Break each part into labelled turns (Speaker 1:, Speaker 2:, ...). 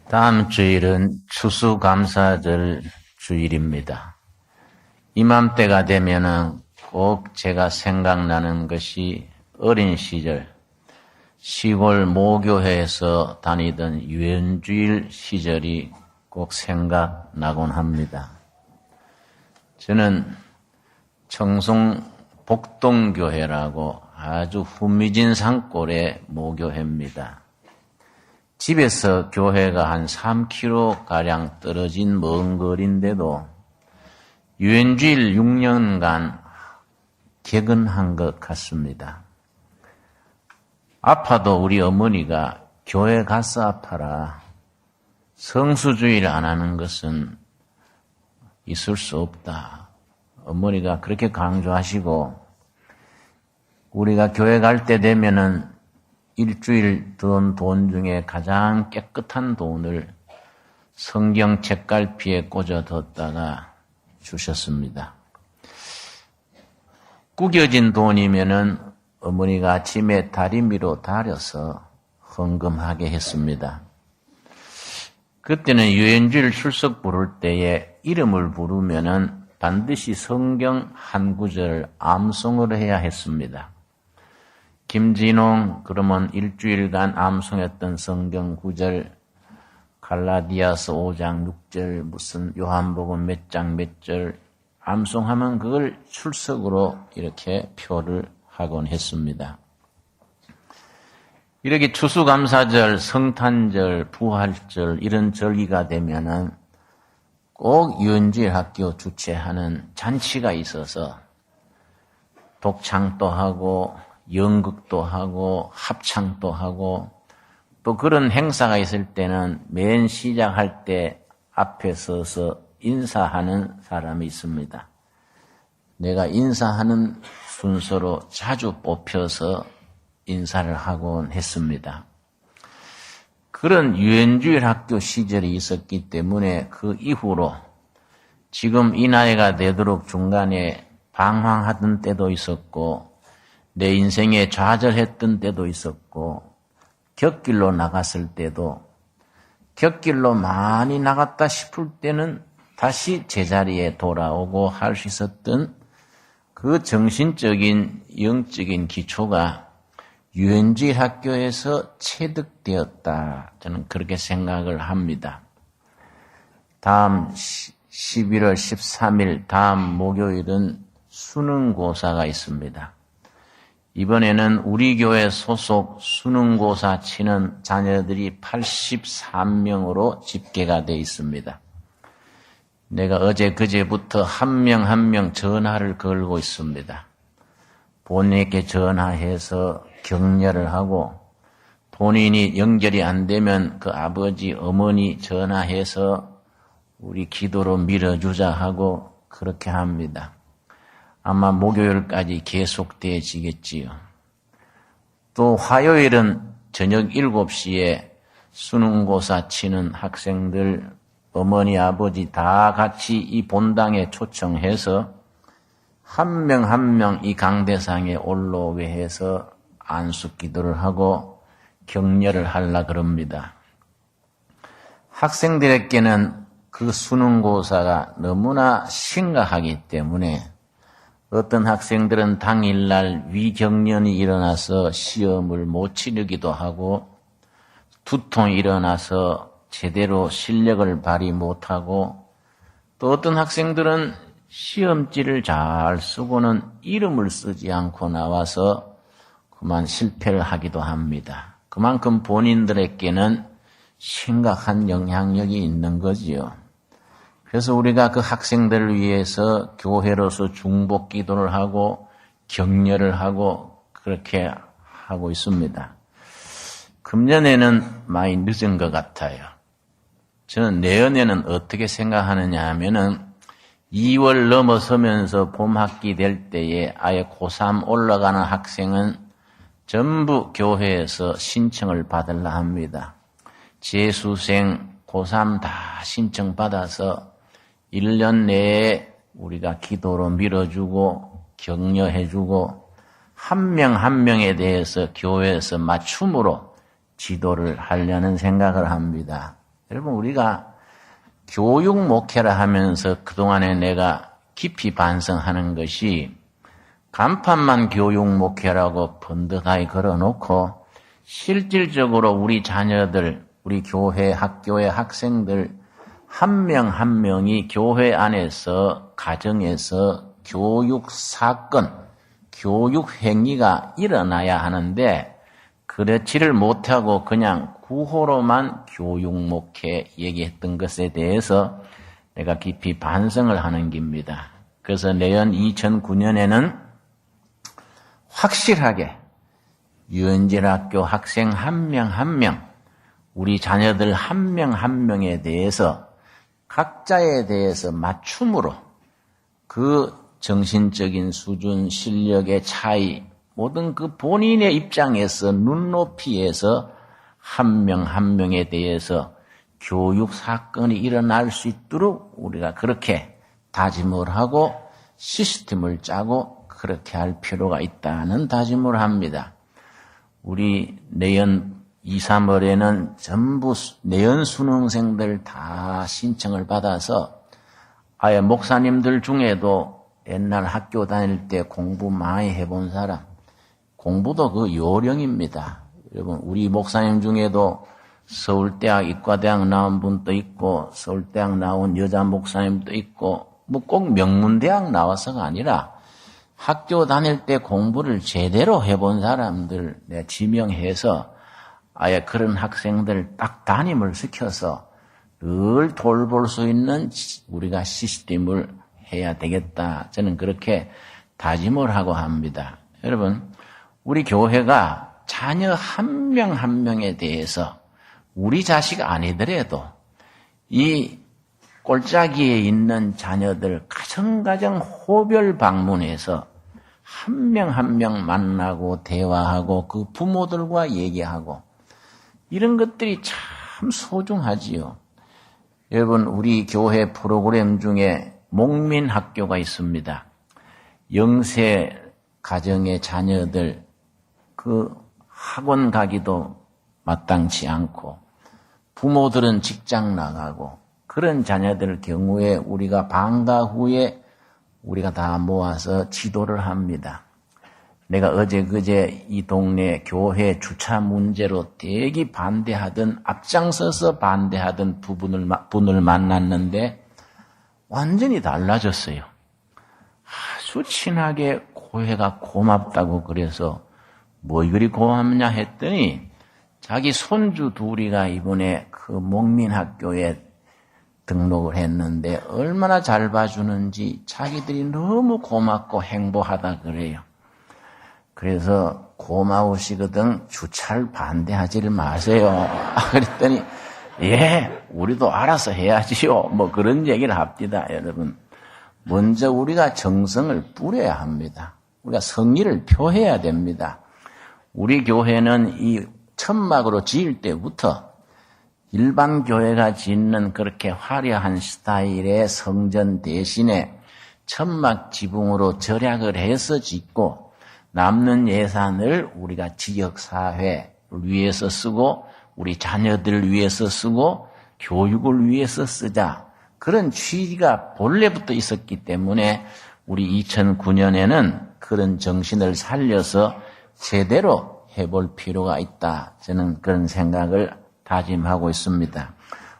Speaker 1: 다음 주일은 추수감사절 주일입니다. 이맘때가 되면은 꼭 제가 생각나는 것이 어린 시절 시골 모교회에서 다니던 유엔주일 시절이 꼭 생각나곤 합니다. 저는 청송 복동교회라고 아주 후미진 산골의 모교회입니다. 집에서 교회가 한 3km가량 떨어진 먼 거리인데도 유엔주일 6년간 개근한 것 같습니다. 아파도 우리 어머니가 교회 가서 아파라. 성수주일 안 하는 것은 있을 수 없다. 어머니가 그렇게 강조하시고 우리가 교회 갈 때 되면은 일주일 든 돈 중에 가장 깨끗한 돈을 성경 책갈피에 꽂아뒀다가 주셨습니다. 구겨진 돈이면은 어머니가 아침에 다리미로 다려서 헌금하게 했습니다. 그때는 유엔주일 출석 부를 때에 이름을 부르면은 반드시 성경 한 구절 암송을 해야 했습니다. 김진홍 그러면 일주일간 암송했던 성경 구절 갈라디아서 5장 6절 무슨 요한복음 몇 장 몇 절 암송하면 그걸 출석으로 이렇게 표를 하곤 했습니다. 이렇게 추수감사절, 성탄절, 부활절 이런 절기가 되면은 꼭 유엔주일 학교 주최하는 잔치가 있어서 독창도 하고 연극도 하고 합창도 하고 또 그런 행사가 있을 때는 맨 시작할 때 앞에 서서 인사하는 사람이 있습니다. 내가 인사하는 순서로 자주 뽑혀서 인사를 하곤 했습니다. 그런 유엔주일 학교 시절이 있었기 때문에 그 이후로 지금 이 나이가 되도록 중간에 방황하던 때도 있었고 내 인생에 좌절했던 때도 있었고 곁길로 나갔을 때도 곁길로 많이 나갔다 싶을 때는 다시 제자리에 돌아오고 할 수 있었던 그 정신적인 영적인 기초가 유엔주일 학교에서 체득되었다. 저는 그렇게 생각을 합니다. 다음 11월 13일 다음 목요일은 수능고사가 있습니다. 이번에는 우리 교회 소속 수능고사 치는 자녀들이 83명으로 집계가 되어 있습니다. 내가 어제 그제부터 한 명 한 명 전화를 걸고 있습니다. 본인에게 전화해서 격려를 하고 본인이 연결이 안 되면 그 아버지 어머니 전화해서 우리 기도로 밀어주자 하고 그렇게 합니다. 아마 목요일까지 계속되어지겠지요. 또 화요일은 저녁 7시에 수능고사 치는 학생들 어머니 아버지 다 같이 이 본당에 초청해서 한 명 한 명 이 강대상에 올라오게 해서 안수기도를 하고 격려를 하려 그럽니다. 학생들에게는 그 수능고사가 너무나 심각하기 때문에 어떤 학생들은 당일날 위경련이 일어나서 시험을 못 치르기도 하고 두통이 일어나서 제대로 실력을 발휘 못하고 또 어떤 학생들은 시험지를 잘 쓰고는 이름을 쓰지 않고 나와서 그만 실패를 하기도 합니다. 그만큼 본인들에게는 심각한 영향력이 있는 거지요. 그래서 우리가 그 학생들을 위해서 교회로서 중복 기도를 하고 격려를 하고 그렇게 하고 있습니다. 금년에는 많이 늦은 것 같아요. 저는 내년에는 어떻게 생각하느냐 하면은 2월 넘어서면서 봄학기 될 때에 아예 고3 올라가는 학생은 전부 교회에서 신청을 받으려 합니다. 재수생 고3 다 신청받아서 1년 내에 우리가 기도로 밀어주고 격려해주고 한 명 한 명에 대해서 교회에서 맞춤으로 지도를 하려는 생각을 합니다. 여러분, 우리가 교육 목회를 하면서 그동안에 내가 깊이 반성하는 것이 간판만 교육 목회라고 번듯하게 걸어놓고 실질적으로 우리 자녀들, 우리 교회, 학교의 학생들 한 명 한 명이 교회 안에서, 가정에서 교육 사건, 교육 행위가 일어나야 하는데 그렇지를 못하고 그냥 구호로만 교육 목회 얘기했던 것에 대해서 내가 깊이 반성을 하는 겁니다. 그래서 내년 2009년에는 확실하게 유엔젤학교 학생 한 명 한 명, 우리 자녀들 한 명 한 명에 대해서 각자에 대해서 맞춤으로 그 정신적인 수준, 실력의 차이, 모든 그 본인의 입장에서 눈높이에서 한 명 한 명에 대해서 교육 사건이 일어날 수 있도록 우리가 그렇게 다짐을 하고 시스템을 짜고 그렇게 할 필요가 있다는 다짐을 합니다. 우리 내년 2, 3월에는 전부 내연 수능생들 다 신청을 받아서 아예 목사님들 중에도 옛날 학교 다닐 때 공부 많이 해본 사람, 공부도 그 요령입니다. 여러분, 우리 목사님 중에도 서울대학 이과대학 나온 분도 있고 서울대학 나온 여자 목사님도 있고 뭐 꼭 명문대학 나와서가 아니라 학교 다닐 때 공부를 제대로 해본 사람들 내가 지명해서 아예 그런 학생들 딱 담임을 시켜서 늘 돌볼 수 있는 우리가 시스템을 해야 되겠다. 저는 그렇게 다짐을 하고 합니다. 여러분, 우리 교회가 자녀 한 명 한 명에 대해서 우리 자식 아니더라도 이 꼴짜기에 있는 자녀들 가정가정 호별 방문해서 한 명 한 명 만나고 대화하고 그 부모들과 얘기하고 이런 것들이 참 소중하지요. 여러분, 우리 교회 프로그램 중에 목민학교가 있습니다. 영세 가정의 자녀들 그 학원 가기도 마땅치 않고 부모들은 직장 나가고 그런 자녀들 경우에 우리가 방과 후에 우리가 다 모아서 지도를 합니다. 내가 어제 그제 이 동네 교회 주차 문제로 되게 반대하던 앞장서서 반대하던 분을 만났는데 완전히 달라졌어요. 아주 친하게 교회가 고맙다고 그래서 뭐 이리 고맙냐 했더니 자기 손주 둘이가 이번에 그 목민학교에 등록을 했는데 얼마나 잘 봐주는지 자기들이 너무 고맙고 행복하다 그래요. 그래서 고마우시거든 주차를 반대하지를 마세요. 그랬더니 예, 우리도 알아서 해야지요. 뭐 그런 얘기를 합니다. 여러분, 먼저 우리가 정성을 뿌려야 합니다. 우리가 성의를 표해야 됩니다. 우리 교회는 이 천막으로 지을 때부터 일반 교회가 짓는 그렇게 화려한 스타일의 성전 대신에 천막 지붕으로 절약을 해서 짓고 남는 예산을 우리가 지역사회를 위해서 쓰고 우리 자녀들을 위해서 쓰고 교육을 위해서 쓰자. 그런 취지가 본래부터 있었기 때문에 우리 2009년에는 그런 정신을 살려서 제대로 해볼 필요가 있다. 저는 그런 생각을 다짐하고 있습니다.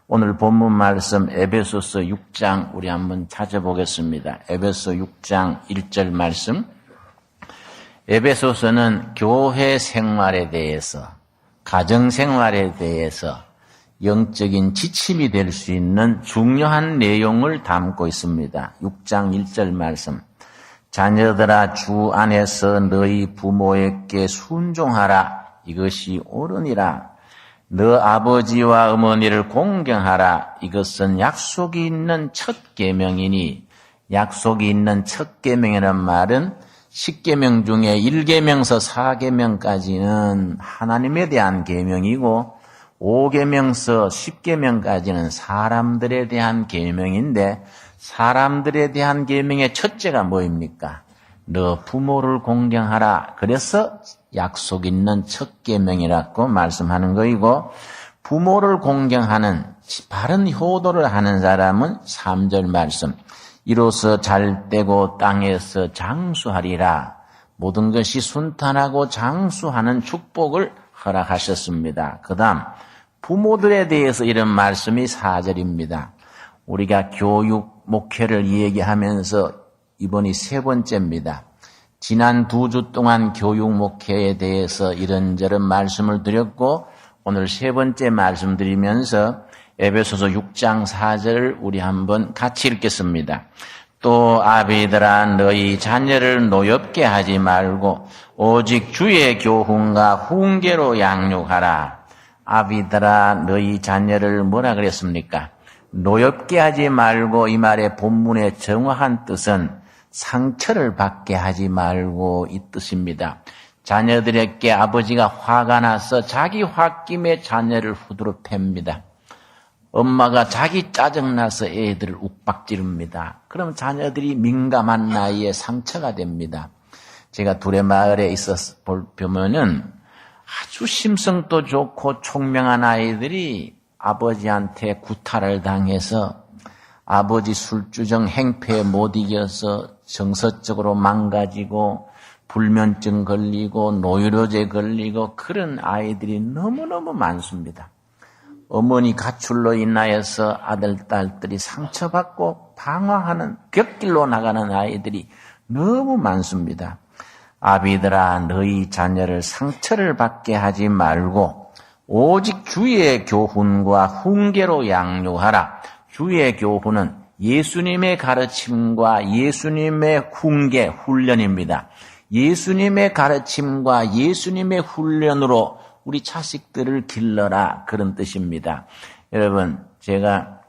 Speaker 1: 오늘 본문 말씀 에베소서 6장 우리 한번 찾아보겠습니다. 에베소 6장 1절 말씀. 에베소서는 교회 생활에 대해서, 가정 생활에 대해서 영적인 지침이 될 수 있는 중요한 내용을 담고 있습니다. 6장 1절 말씀. 자녀들아 주 안에서 너희 부모에게 순종하라. 이것이 옳으니라. 너 아버지와 어머니를 공경하라. 이것은 약속이 있는 첫 계명이니, 약속이 있는 첫 계명이란 말은 10계명 중에 1계명서 4계명까지는 하나님에 대한 계명이고 5계명서 10계명까지는 사람들에 대한 계명인데 사람들에 대한 계명의 첫째가 뭐입니까? 너 부모를 공경하라. 그래서 약속 있는 첫 계명이라고 말씀하는 거이고 부모를 공경하는 바른 효도를 하는 사람은 3절 말씀. 이로써 잘되고 땅에서 장수하리라. 모든 것이 순탄하고 장수하는 축복을 허락하셨습니다. 그 다음 부모들에 대해서 이런 말씀이 4절입니다. 우리가 교육 목회를 얘기하면서 이번이 3번째입니다. 지난 2주 동안 교육 목회에 대해서 이런저런 말씀을 드렸고 오늘 3번째 말씀드리면서 에베소서 6장 4절을 우리 한번 같이 읽겠습니다. 또 아비들아 너희 자녀를 노엽게 하지 말고 오직 주의 교훈과 훈계로 양육하라. 아비들아 너희 자녀를 뭐라 그랬습니까? 노엽게 하지 말고 이 말의 본문의 정확한 뜻은 상처를 받게 하지 말고 이 뜻입니다. 자녀들에게 아버지가 화가 나서 자기 홧김에 자녀를 후드러 팹니다. 엄마가 자기 짜증나서 애들을 욱박지릅니다. 그럼 자녀들이 민감한 나이에 상처가 됩니다. 제가 둘의 마을에 있어서 보면은 아주 심성도 좋고 총명한 아이들이 아버지한테 구타를 당해서 아버지 술주정 행패에 못 이겨서 정서적으로 망가지고 불면증 걸리고 노이로제 걸리고 그런 아이들이 너무너무 많습니다. 어머니 가출로 인하여서 아들, 딸들이 상처받고 방황하는 벽길로 나가는 아이들이 너무 많습니다. 아비들아 너희 자녀를 상처를 받게 하지 말고 오직 주의 교훈과 훈계로 양육하라. 주의 교훈은 예수님의 가르침과 예수님의 훈계, 훈련입니다. 예수님의 가르침과 예수님의 훈련으로 우리 자식들을 길러라 그런 뜻입니다. 여러분 제가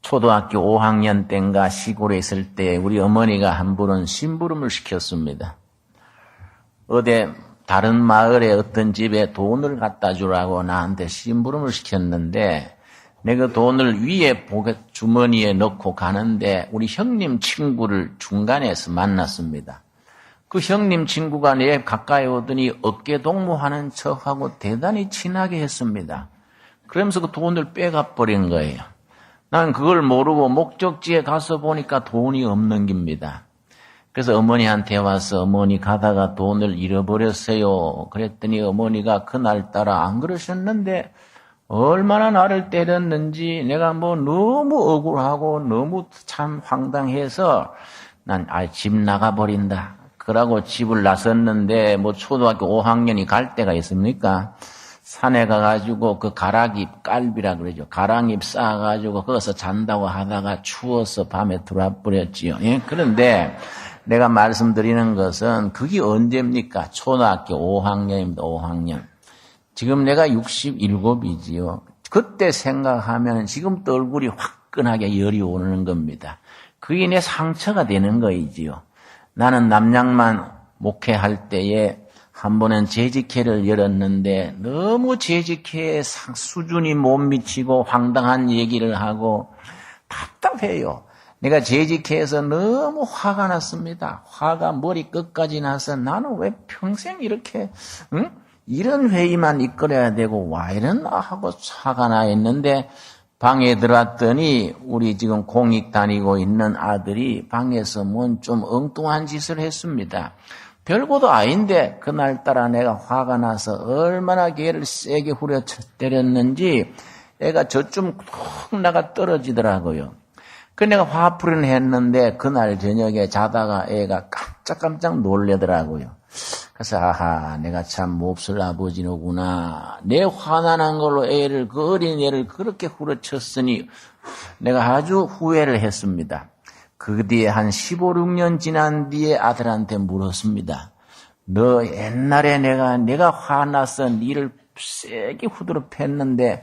Speaker 1: 초등학교 5학년 때인가 시골에 있을 때 우리 어머니가 한 번은 심부름을 시켰습니다. 어디 다른 마을에 어떤 집에 돈을 갖다 주라고 나한테 심부름을 시켰는데 내가 돈을 위에 포켓 주머니에 넣고 가는데 우리 형님 친구를 중간에서 만났습니다. 그 형님 친구가 내 가까이 오더니 어깨 동무하는 척하고 대단히 친하게 했습니다. 그러면서 그 돈을 빼가 버린 거예요. 나는 그걸 모르고 목적지에 가서 보니까 돈이 없는 겁니다. 그래서 어머니한테 와서 어머니 가다가 돈을 잃어버렸어요. 그랬더니 어머니가 그날따라 안 그러셨는데 얼마나 나를 때렸는지 내가 뭐 너무 억울하고 너무 참 황당해서 난 집 나가버린다. 그러고 집을 나섰는데 뭐 초등학교 5학년이 갈 때가 있습니까? 산에 가가지고 그 가락잎 깔비라 그러죠. 가락잎 쌓아가지고 거기서 잔다고 하다가 추워서 밤에 들어와 버렸지요. 예? 그런데 내가 말씀드리는 것은 그게 언제입니까? 초등학교 5학년입니다. 5학년. 지금 내가 67이지요. 그때 생각하면 지금도 얼굴이 화끈하게 열이 오르는 겁니다. 그게 내 상처가 되는 거이지요. 나는 남양만 목회할 때에 한 번은 재직회를 열었는데 너무 재직회에 수준이 못 미치고 황당한 얘기를 하고 답답해요. 내가 재직회에서 너무 화가 났습니다. 화가 머리 끝까지 나서 나는 왜 평생 이렇게 이런 회의만 이끌어야 되고 와 이랬나 하고 화가 나 있는데 방에 들어왔더니 우리 지금 공익 다니고 있는 아들이 방에서 뭔 좀 엉뚱한 짓을 했습니다. 별거도 아닌데 그날따라 내가 화가 나서 얼마나 걔를 세게 후려 때렸는지 애가 저쯤 툭 나가 떨어지더라고요. 그 내가 화풀이는 했는데 그날 저녁에 자다가 애가 깜짝깜짝 놀래더라고요. 그래서 아하 내가 참 몹쓸 아버지로구나. 내 화나는 걸로 애를 그 어린 애를 그렇게 후려쳤으니 내가 아주 후회를 했습니다. 그 뒤에 한 15, 16년 지난 뒤에 아들한테 물었습니다. 너 옛날에 내가 화나서 니를 세게 후드러 팼는데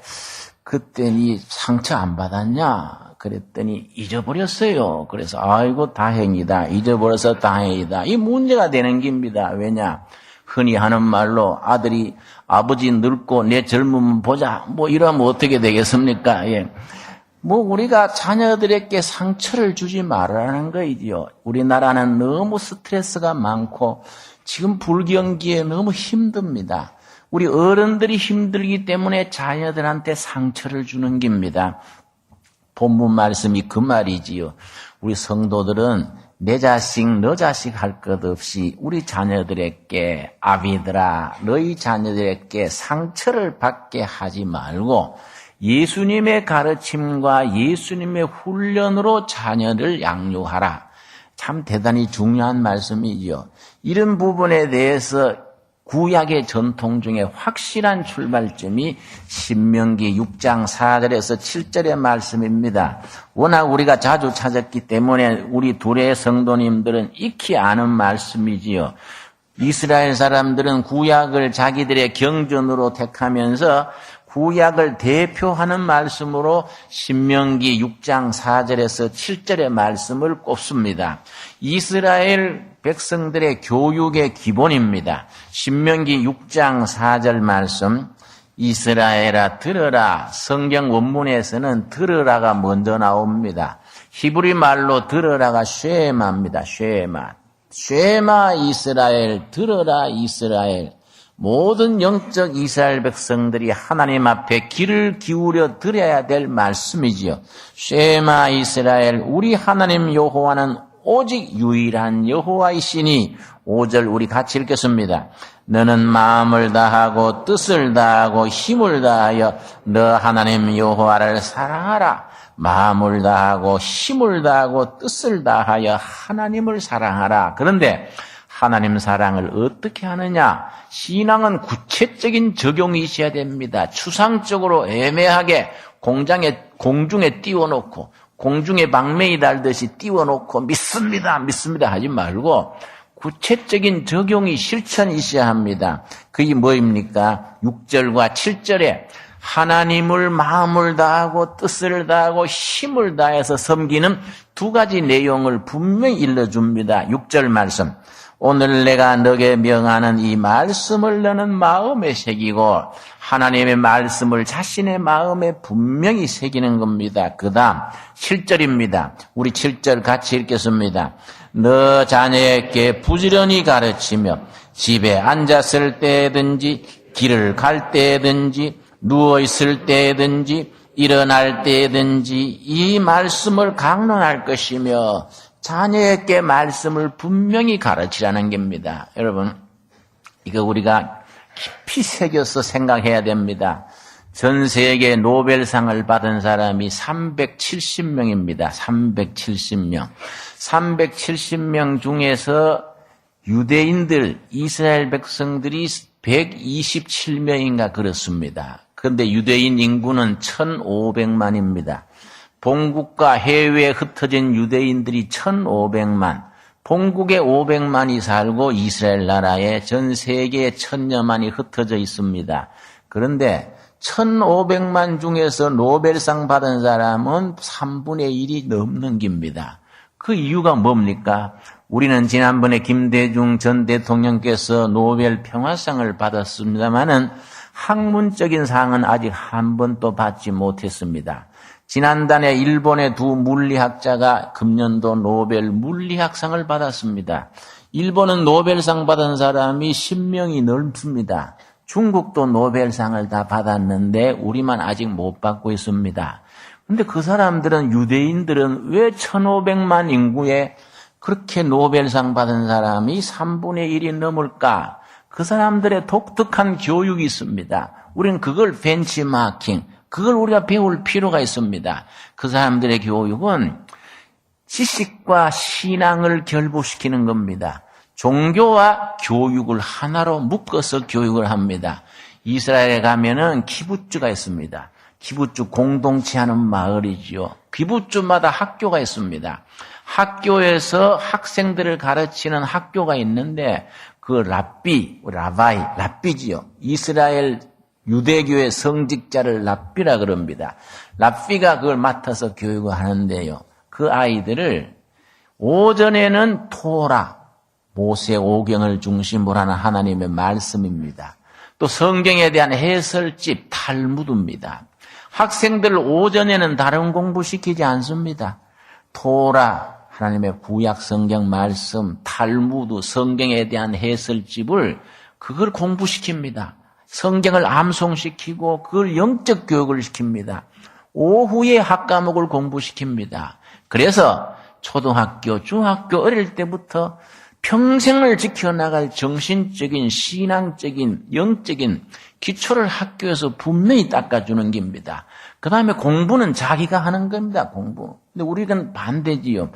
Speaker 1: 그때 니 상처 안 받았냐? 그랬더니 잊어버렸어요. 그래서 아이고 다행이다. 잊어버려서 다행이다. 이 문제가 되는 겁니다. 왜냐? 흔히 하는 말로 아들이 아버지 늙고 내 젊으면 보자. 뭐 이러면 어떻게 되겠습니까? 예. 뭐 우리가 자녀들에게 상처를 주지 말라는 거이지요. 우리나라는 너무 스트레스가 많고 지금 불경기에 너무 힘듭니다. 우리 어른들이 힘들기 때문에 자녀들한테 상처를 주는 겁니다. 본문 말씀이 그 말이지요. 우리 성도들은 내 자식 너 자식 할 것 없이 우리 자녀들에게 아비들아 너희 자녀들에게 상처를 받게 하지 말고 예수님의 가르침과 예수님의 훈련으로 자녀를 양육하라. 참 대단히 중요한 말씀이지요. 이런 부분에 대해서 구약의 전통 중에 확실한 출발점이 신명기 6장 4절에서 7절의 말씀입니다. 워낙 우리가 자주 찾았기 때문에 우리 둘의 성도님들은 익히 아는 말씀이지요. 이스라엘 사람들은 구약을 자기들의 경전으로 택하면서 구약을 대표하는 말씀으로 신명기 6장 4절에서 7절의 말씀을 꼽습니다. 이스라엘 백성들의 교육의 기본입니다. 신명기 6장 4절 말씀, 이스라엘아 들으라. 성경 원문에서는 들으라가 먼저 나옵니다. 히브리 말로 들으라가 쉐마입니다. 쉐마 이스라엘, 들으라 이스라엘. 모든 영적 이스라엘 백성들이 하나님 앞에 귀를 기울여 들어야 될 말씀이지요. 쉐마 이스라엘, 우리 하나님 여호와는 오직 유일한 여호와이시니 5절 우리 같이 읽겠습니다. 너는 마음을 다하고 뜻을 다하고 힘을 다하여 너 하나님 여호와를 사랑하라. 마음을 다하고 힘을 다하고 뜻을 다하여 하나님을 사랑하라. 그런데 하나님 사랑을 어떻게 하느냐? 신앙은 구체적인 적용이 있어야 됩니다. 추상적으로 애매하게 공중에 띄워놓고 공중에 방맹이 달듯이 띄워놓고 믿습니다 하지 말고 구체적인 적용이 실천이 있어야 합니다. 그게 뭐입니까? 6절과 7절에 하나님을 마음을 다하고 뜻을 다하고 힘을 다해서 섬기는 두 가지 내용을 분명히 일러줍니다. 6절 말씀. 오늘 내가 너에게 명하는 이 말씀을 너는 마음에 새기고 하나님의 말씀을 자신의 마음에 분명히 새기는 겁니다. 그 다음 7절입니다. 우리 7절 같이 읽겠습니다. 너 자녀에게 부지런히 가르치며 집에 앉았을 때든지 길을 갈 때든지 누워있을 때든지 일어날 때든지 이 말씀을 강론할 것이며 자녀에게 말씀을 분명히 가르치라는 겁니다. 여러분, 이거 우리가 깊이 새겨서 생각해야 됩니다. 전 세계 노벨상을 받은 사람이 370명입니다. 370명. 370명 중에서 유대인들, 이스라엘 백성들이 127명인가 그렇습니다. 그런데 유대인 인구는 1,500만입니다. 본국과 해외에 흩어진 유대인들이 1,500만, 본국에 500만이 살고 이스라엘 나라에 전 세계에 1,000여만이 흩어져 있습니다. 그런데 1,500만 중에서 노벨상 받은 사람은 3분의 1이 넘는 겁니다. 그 이유가 뭡니까? 우리는 지난번에 김대중 전 대통령께서 노벨 평화상을 받았습니다마는 학문적인 상은 아직 한 번도 받지 못했습니다. 지난달에 일본의 두 물리학자가 금년도 노벨 물리학상을 받았습니다. 일본은 노벨상 받은 사람이 10명이 넘습니다. 중국도 노벨상을 다 받았는데 우리만 아직 못 받고 있습니다. 그런데 그 사람들은 유대인들은 왜 1,500만 인구에 그렇게 노벨상 받은 사람이 3분의 1이 넘을까? 그 사람들의 독특한 교육이 있습니다. 우리는 그걸 벤치마킹, 그걸 우리가 배울 필요가 있습니다. 그 사람들의 교육은 지식과 신앙을 결부시키는 겁니다. 종교와 교육을 하나로 묶어서 교육을 합니다. 이스라엘에 가면은 키부츠가 있습니다. 키부츠 공동체 하는 마을이지요. 키부츠마다 학교가 있습니다. 학교에서 학생들을 가르치는 학교가 있는데 그 랍비지요. 이스라엘 유대교의 성직자를 랍비라 그럽니다. 랍비가 그걸 맡아서 교육을 하는데요. 그 아이들을 오전에는 토라, 모세 오경을 중심으로 하는 하나님의 말씀입니다. 또 성경에 대한 해설집 탈무드입니다. 학생들 오전에는 다른 공부시키지 않습니다. 토라, 하나님의 구약 성경 말씀, 탈무드, 성경에 대한 해설집을 그걸 공부시킵니다. 성경을 암송시키고 그걸 영적 교육을 시킵니다. 오후에 학과목을 공부시킵니다. 그래서 초등학교, 중학교 어릴 때부터 평생을 지켜나갈 정신적인, 신앙적인, 영적인 기초를 학교에서 분명히 닦아주는 겁니다. 그 다음에 공부는 자기가 하는 겁니다, 공부. 근데 우리는 반대지요.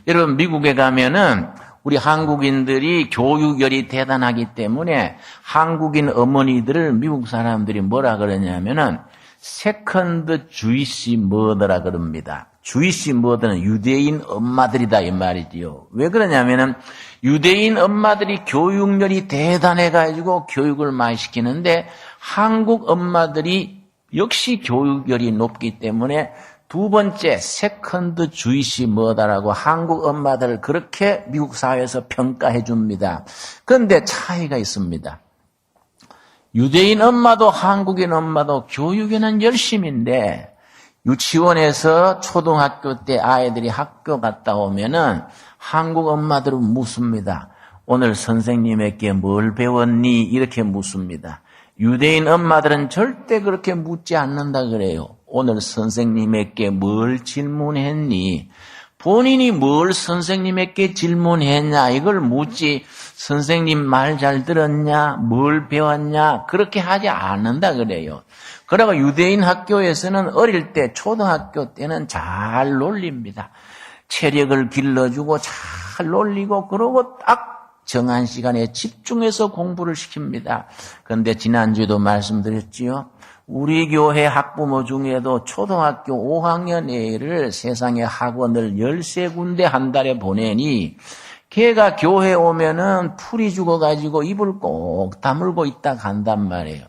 Speaker 1: 여러분, 미국에 가면은 우리 한국인들이 교육열이 대단하기 때문에 한국인 어머니들을 미국 사람들이 뭐라 그러냐면은 세컨드 주이시 머더라 그럽니다. 주이시 머더는 유대인 엄마들이다 이 말이지요. 왜 그러냐면은 유대인 엄마들이 교육열이 대단해가지고 교육을 많이 시키는데 한국 엄마들이 역시 교육열이 높기 때문에 두 번째 세컨드 주이시 머더라고 한국 엄마들을 그렇게 미국 사회에서 평가해 줍니다. 그런데 차이가 있습니다. 유대인 엄마도 한국인 엄마도 교육에는 열심인데 유치원에서 초등학교 때 아이들이 학교 갔다 오면은 한국 엄마들은 묻습니다. 오늘 선생님에게 뭘 배웠니? 이렇게 묻습니다. 유대인 엄마들은 절대 그렇게 묻지 않는다 그래요. 오늘 선생님에게 뭘 질문했니? 본인이 뭘 선생님에게 질문했냐 이걸 묻지 선생님 말 잘 들었냐? 뭘 배웠냐? 그렇게 하지 않는다 그래요. 그러고 유대인 학교에서는 어릴 때 초등학교 때는 잘 놀립니다. 체력을 길러주고 잘 놀리고 그러고 딱 정한 시간에 집중해서 공부를 시킵니다. 그런데 지난주에도 말씀드렸지요. 우리 교회 학부모 중에도 초등학교 5학년 애를 세상에 학원을 13군데 한 달에 보내니 걔가 교회 오면은 풀이 죽어가지고 입을 꼭 다물고 있다 간단 말이에요.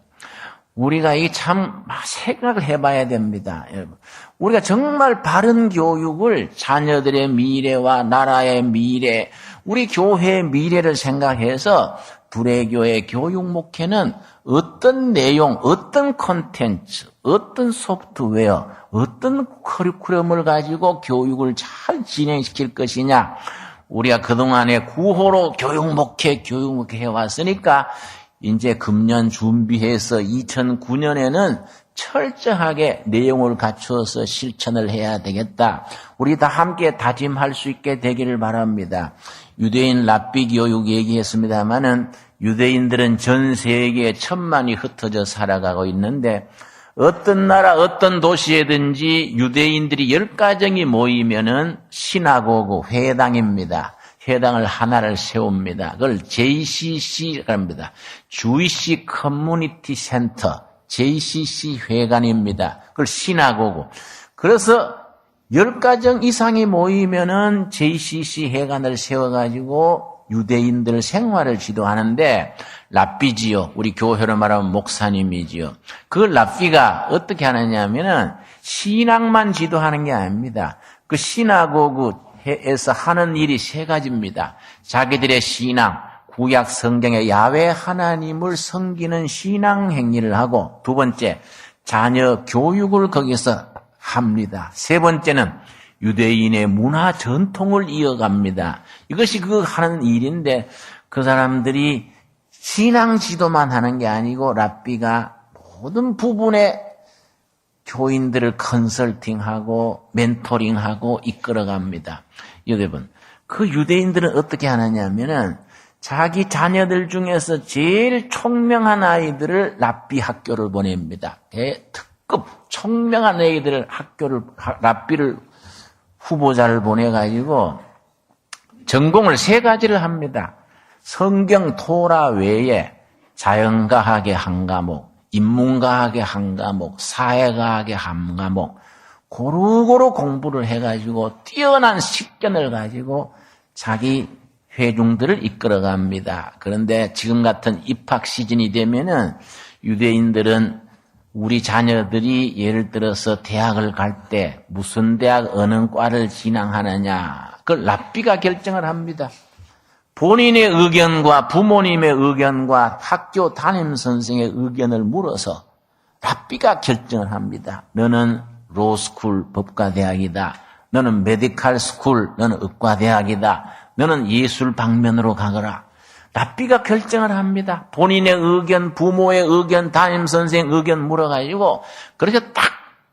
Speaker 1: 우리가 이 참 생각을 해봐야 됩니다. 여러분. 우리가 정말 바른 교육을 자녀들의 미래와 나라의 미래, 우리 교회의 미래를 생각해서 불의교의 교육 목회는 어떤 내용, 어떤 콘텐츠, 어떤 소프트웨어, 어떤 커리큘럼을 가지고 교육을 잘 진행시킬 것이냐. 우리가 그동안에 구호로 교육 목회 해왔으니까 이제 금년 준비해서 2009년에는 철저하게 내용을 갖추어서 실천을 해야 되겠다. 우리 다 함께 다짐할 수 있게 되기를 바랍니다. 유대인 랍비 교육 얘기했습니다마는 유대인들은 전 세계에 천만이 흩어져 살아가고 있는데 어떤 나라 어떤 도시에든지 유대인들이 10가정이 모이면은 시나고그 회당입니다. 회당을 하나를 세웁니다. 그걸 JCC라고 합니다. 주이시 커뮤니티 센터, JCC 회관입니다. 그걸 시나고그. 그래서 10가정 이상이 모이면은 JCC 회관을 세워가지고 유대인들 생활을 지도하는데 랍비지요. 우리 교회로 말하면 목사님이지요. 그 랍비가 어떻게 하느냐 하면은 신앙만 지도하는 게 아닙니다. 그 시나고그에서 하는 일이 3가지입니다. 자기들의 신앙, 구약 성경의 야훼 하나님을 섬기는 신앙 행위를 하고 두 번째, 자녀 교육을 거기서 합니다. 세 번째는 유대인의 문화 전통을 이어갑니다. 이것이 그 하는 일인데 그 사람들이 신앙 지도만 하는 게 아니고 랍비가 모든 부분에 교인들을 컨설팅하고 멘토링하고 이끌어갑니다. 여러분, 그 유대인들은 어떻게 하느냐 하면은 자기 자녀들 중에서 제일 총명한 아이들을 랍비 학교를 보냅니다. 특급 총명한 아이들을 랍비를 후보자를 보내가지고 전공을 3가지를 합니다. 성경 토라 외에 자연과학의 한 과목, 인문과학의 한 과목, 사회과학의 한 과목 고루고루 공부를 해가지고 뛰어난 식견을 가지고 자기 회중들을 이끌어갑니다. 그런데 지금 같은 입학 시즌이 되면은 유대인들은 우리 자녀들이 예를 들어서 대학을 갈 때 무슨 대학 어느 과를 진학하느냐 그걸 랍비가 결정을 합니다. 본인의 의견과 부모님의 의견과 학교 담임선생의 의견을 물어서 랍비가 결정을 합니다. 너는 로스쿨 법과대학이다. 너는 메디칼 스쿨, 너는 의과대학이다. 너는 예술 방면으로 가거라. 랍비가 결정을 합니다. 본인의 의견, 부모의 의견, 담임선생 의견 물어가지고 그렇게 딱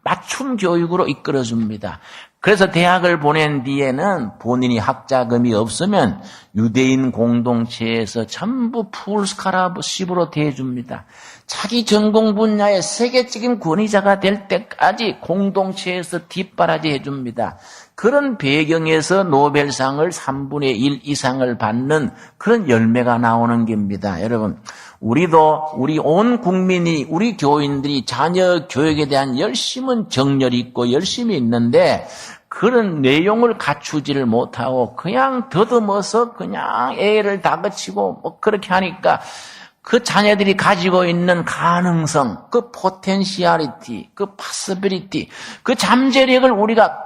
Speaker 1: 맞춤 교육으로 이끌어줍니다. 그래서 대학을 보낸 뒤에는 본인이 학자금이 없으면 유대인 공동체에서 전부 풀스칼라십으로 대해줍니다. 자기 전공 분야의 세계적인 권위자가 될 때까지 공동체에서 뒷바라지 해줍니다. 그런 배경에서 노벨상을 3분의 1 이상을 받는 그런 열매가 나오는 겁니다. 여러분, 우리도 우리 온 국민이, 우리 교인들이 자녀 교육에 대한 열심은 정열이 있고 열심이 있는데 그런 내용을 갖추지를 못하고 그냥 더듬어서 그냥 애를 다그치고 뭐 그렇게 하니까 그 자녀들이 가지고 있는 가능성, 그 포텐시얼리티, 그 파서빌리티, 그 잠재력을 우리가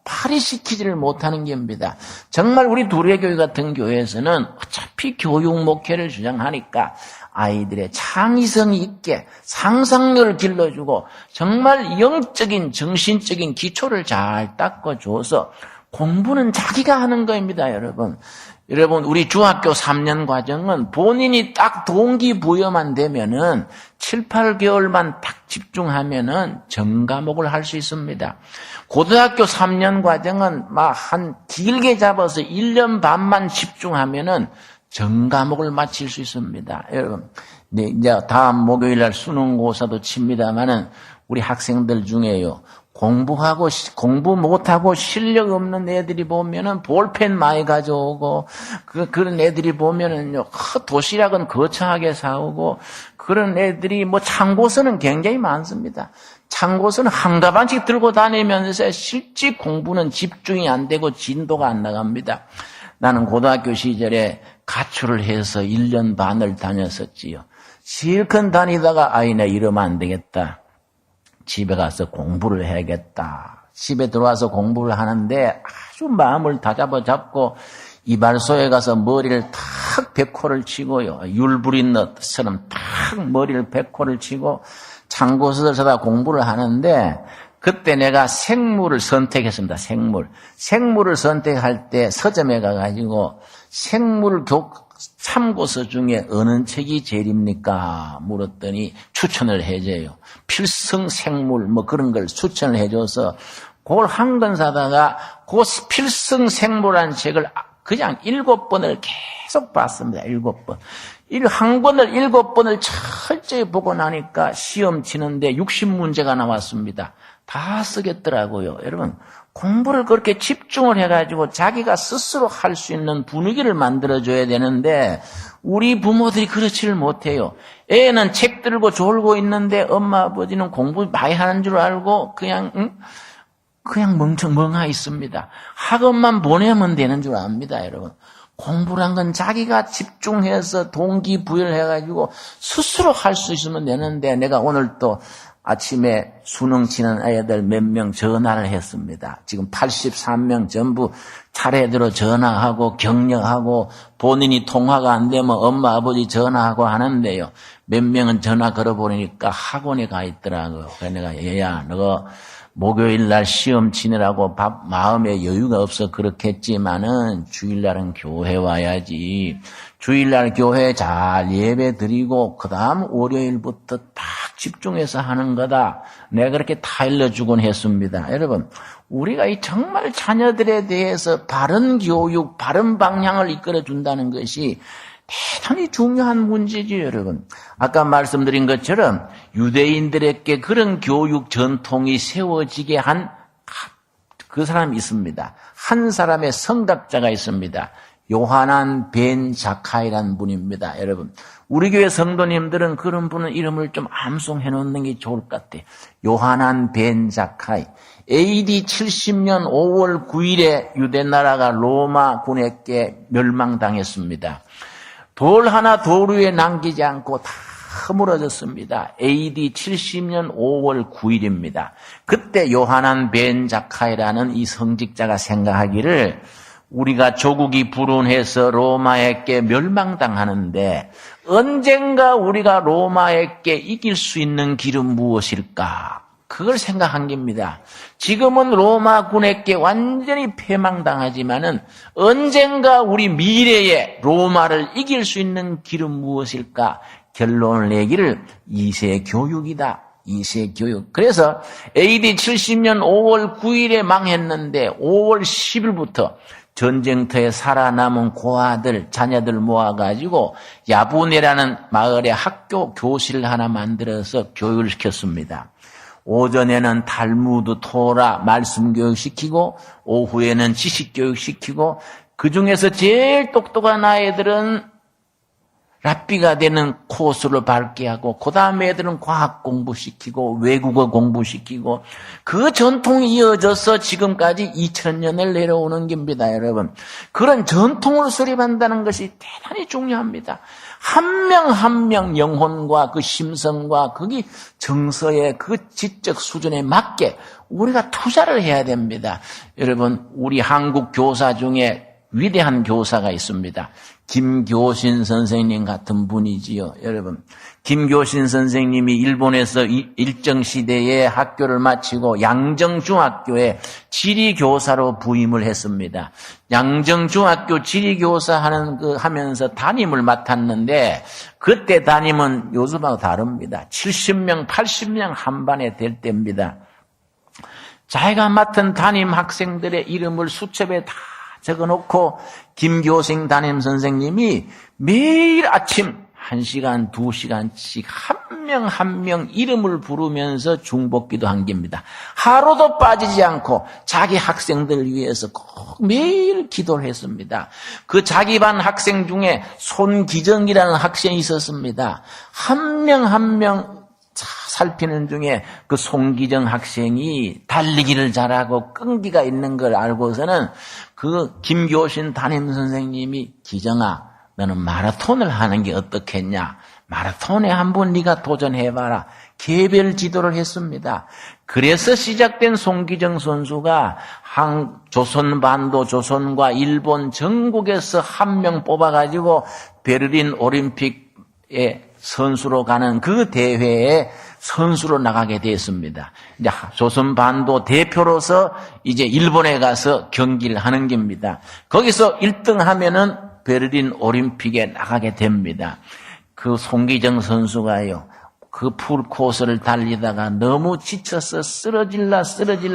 Speaker 1: 발휘시키지를 못하는 겁니다. 정말 우리 두레교회 같은 교회에서는 어차피 교육 목회를 주장하니까 아이들의 창의성이 있게 상상력을 길러주고 정말 영적인 정신적인 기초를 잘 닦아줘서 공부는 자기가 하는 겁니다. 여러분 우리 중학교 3년 과정은 본인이 딱 동기부여만 되면은 7, 8개월만 딱 집중하면은 전 과목을 할 수 있습니다. 고등학교 3년 과정은 한 길게 잡아서 1년 반만 집중하면은 전 과목을 마칠 수 있습니다. 여러분, 네, 이제 다음 목요일 날 수능고사도 칩니다만은 우리 학생들 중에요. 공부 못하고 실력 없는 애들이 보면은 볼펜 많이 가져오고, 그런 애들이 보면은요, 도시락은 거창하게 사오고, 그런 애들이 참고서는 굉장히 많습니다. 참고서는 한 가방씩 들고 다니면서 실제 공부는 집중이 안 되고 진도가 안 나갑니다. 나는 고등학교 시절에 가출을 해서 1년 반을 다녔었지요. 실컷 다니다가 나 이러면 안 되겠다. 집에 가서 공부를 해야겠다. 집에 들어와서 공부를 하는데 아주 마음을 다잡아 잡고 이발소에 가서 머리를 탁 백호를 치고요. 율부린 것처럼 탁 머리를 백호를 치고 참고서를 사다 공부를 하는데 그때 내가 생물을 선택했습니다. 생물을 선택할 때 서점에 가가지고 참고서 중에 어느 책이 제일입니까? 물었더니 추천을 해줘요. 필승생물 그런 걸 추천을 해줘서 그걸 한 권 사다가 그 필승생물이라는 책을 그냥 7번을 계속 봤습니다. 7번. 한 권을 7번을 철저히 보고 나니까 시험 치는데 60문제가 나왔습니다. 다 쓰겠더라고요. 여러분, 공부를 그렇게 집중을 해가지고 자기가 스스로 할 수 있는 분위기를 만들어줘야 되는데 우리 부모들이 그렇지를 못해요. 애는 책 들고 졸고 있는데 엄마 아버지는 공부 많이 하는 줄 알고 그냥 멍하 있습니다. 학원만 보내면 되는 줄 압니다. 여러분, 공부란 건 자기가 집중해서 동기부여를 해가지고 스스로 할 수 있으면 되는데 내가 오늘 또 아침에 수능 치는 아이들 몇 명 전화를 했습니다. 지금 83명 전부 차례대로 전화하고 격려하고 본인이 통화가 안 되면 엄마 아버지 전화하고 하는데요. 몇 명은 전화 걸어보니까 학원에 가 있더라고요. 그래서 내가 얘야 너 목요일 날 시험 치느라고 마음에 여유가 없어 그렇겠지만은 주일날은 교회 와야지. 주일날 교회 잘 예배 드리고 그 다음 월요일부터 딱 집중해서 하는 거다. 내가 그렇게 다 일러주곤 했습니다. 여러분, 우리가 정말 자녀들에 대해서 바른 교육, 바른 방향을 이끌어준다는 것이 대단히 중요한 문제죠, 여러분. 아까 말씀드린 것처럼 유대인들에게 그런 교육 전통이 세워지게 한 그 사람이 있습니다. 한 사람의 성각자가 있습니다. 요하난 벤 자카이라는 분입니다. 여러분, 우리 교회 성도님들은 그런 분은 이름을 좀 암송해 놓는 게 좋을 것 같아요. 요하난 벤 자카이. AD 70년 5월 9일에 유대나라가 로마군에게 멸망당했습니다. 돌 하나 돌 위에 남기지 않고 다 허물어졌습니다. AD 70년 5월 9일입니다. 그때 요하난 벤 자카이라는 이 성직자가 생각하기를 우리가 조국이 불운해서 로마에게 멸망당하는데 언젠가 우리가 로마에게 이길 수 있는 길은 무엇일까? 그걸 생각한 겁니다. 지금은 로마군에게 완전히 패망당하지만은 언젠가 우리 미래에 로마를 이길 수 있는 길은 무엇일까? 결론을 내기를 2세 교육이다. 2세 교육. 그래서 AD 70년 5월 9일에 망했는데 5월 10일부터 전쟁터에 살아남은 고아들, 자녀들 모아가지고 야부네라는 마을에 학교 교실 하나 만들어서 교육을 시켰습니다. 오전에는 탈무드, 토라, 말씀 교육시키고 오후에는 지식 교육시키고 그중에서 제일 똑똑한 아이들은 랍비가 되는 코스를 밟게 하고 그 다음 애들은 과학 공부시키고 외국어 공부시키고 그 전통이 이어져서 지금까지 2000년을 내려오는 겁니다. 여러분, 그런 전통을 수립한다는 것이 대단히 중요합니다. 한 명 한 명 영혼과 그 심성과 거기 정서의 그 지적 수준에 맞게 우리가 투자를 해야 됩니다. 여러분, 우리 한국 교사 중에 위대한 교사가 있습니다. 김교신 선생님 같은 분이지요. 여러분, 김교신 선생님이 일본에서 일정시대에 학교를 마치고 양정중학교에 지리교사로 부임을 했습니다. 양정중학교 지리교사 하면서 담임을 맡았는데 그때 담임은 요즘하고 다릅니다. 70명, 80명 한 반에 될 때입니다. 자기가 맡은 담임 학생들의 이름을 수첩에 다 적어놓고 김교생 담임 선생님이 매일 아침 1시간, 2시간씩 한 명 한 명 이름을 부르면서 중복기도 한 겁니다. 하루도 빠지지 않고 자기 학생들 위해서 꼭 매일 기도를 했습니다. 그 자기 반 학생 중에 손기정이라는 학생이 있었습니다. 한 명 한 명 살피는 중에 그 송기정 학생이 달리기를 잘하고 끈기가 있는 걸 알고서는 그 김교신 담임 선생님이 기정아, 너는 마라톤을 하는 게 어떻겠냐? 마라톤에 한번 네가 도전해봐라. 개별 지도를 했습니다. 그래서 시작된 송기정 선수가 조선반도 조선과 일본 전국에서 한 명 뽑아가지고 베를린 올림픽에 선수로 가는 그 대회에 선수로 나가게 됐습니다. 이제 조선반도 대표로서 이제 일본에 가서 경기를 하는 겁니다. 거기서 1등 하면은 베를린 올림픽에 나가게 됩니다. 그 송기정 선수가요, 그 풀코스를 달리다가 너무 지쳐서 쓰러질라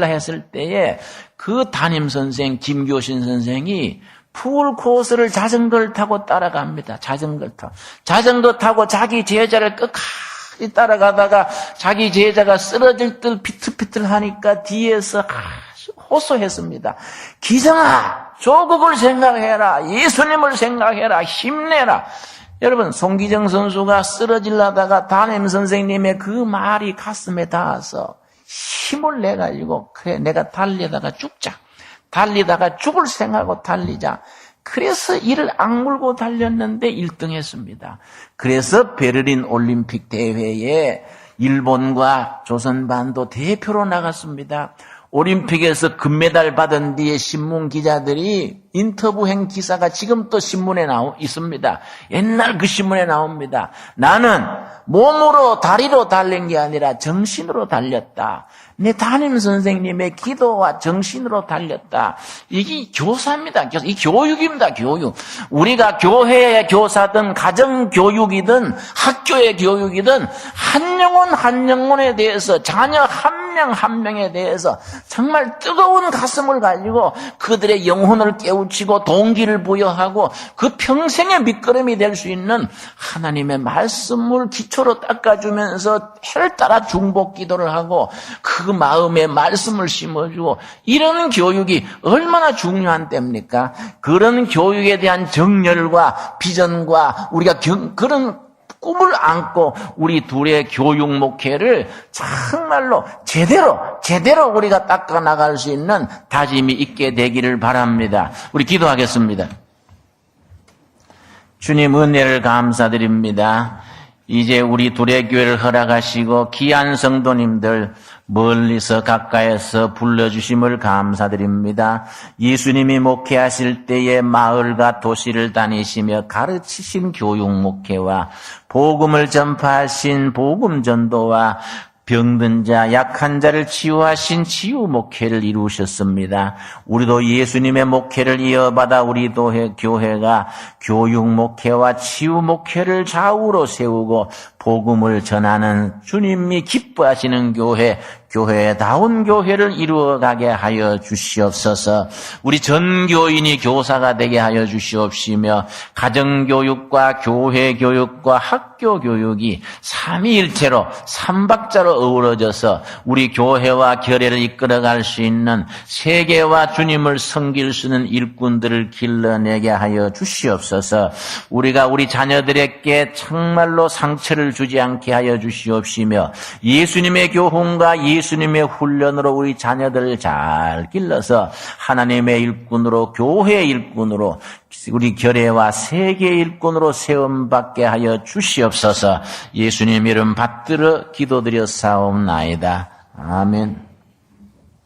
Speaker 1: 했을 때에 그 담임 선생 김교신 선생이 풀코스를 자전거를 타고 따라갑니다. 자전거 타고 자기 제자를 끝까지 따라가다가 자기 제자가 쓰러질 듯 비틀비틀 하니까 뒤에서 호소했습니다. 기정아, 조국을 생각해라. 예수님을 생각해라. 힘내라. 여러분, 송기정 선수가 쓰러질라다가 담임 선생님의 그 말이 가슴에 닿아서 힘을 내가지고 그래, 내가 달리다가 죽자. 달리다가 죽을 생각하고 달리자. 그래서 이를 악물고 달렸는데 1등 했습니다. 그래서 베를린 올림픽 대회에 일본과 조선반도 대표로 나갔습니다. 올림픽에서 금메달 받은 뒤에 신문 기자들이 인터뷰한 기사가 지금 또 신문에 있습니다. 옛날 그 신문에 나옵니다. 나는 몸으로 다리로 달린 게 아니라 정신으로 달렸다. 내 담임 선생님의 기도와 정신으로 달렸다. 이게 교사입니다. 이 교육입니다. 교육. 우리가 교회의 교사든 가정교육이든 학교의 교육이든 한 영혼 한 영혼에 대해서 자녀 한 명 한 명에 대해서 정말 뜨거운 가슴을 가지고 그들의 영혼을 깨우치고 동기를 부여하고 그 평생의 밑거름이 될 수 있는 하나님의 말씀을 기초로 닦아주면서 해를 따라 중복 기도를 하고 그 마음에 말씀을 심어주고 이런 교육이 얼마나 중요한 때입니까? 그런 교육에 대한 정열과 비전과 우리가 그런 꿈을 안고 우리 둘의 교육 목회를 정말로 제대로 우리가 닦아 나갈 수 있는 다짐이 있게 되기를 바랍니다. 우리 기도하겠습니다. 주님, 은혜를 감사드립니다. 이제 우리 둘의 교회를 허락하시고 귀한 성도님들 멀리서 가까이서 불러주심을 감사드립니다. 예수님이 목회하실 때에 마을과 도시를 다니시며 가르치신 교육 목회와 복음을 전파하신 복음 전도와 병든 자, 약한 자를 치유하신 치유 목회를 이루셨습니다. 우리도 예수님의 목회를 이어받아 우리도 교회가 교육 목회와 치유 목회를 좌우로 세우고 복음을 전하는 주님이 기뻐하시는 교회다운 교회를 이루어가게 하여 주시옵소서. 우리 전 교인이 교사가 되게 하여 주시옵시며 가정교육과 교회교육과 학교교육이 삼위일체로 삼박자로 어우러져서 우리 교회와 교회를 이끌어갈 수 있는 세계와 주님을 섬길 수 있는 일꾼들을 길러내게 하여 주시옵소서. 우리가 우리 자녀들에게 정말로 상처를 주지 않게 하여 주시옵시며 예수님의 교훈과 예수님의 훈련으로 우리 자녀들을 잘 길러서 하나님의 일꾼으로 교회의 일꾼으로 우리 교회와 세계 일꾼으로 세움받게 하여 주시옵소서. 예수님 이름 받들어 기도드렸사옵나이다. 아멘.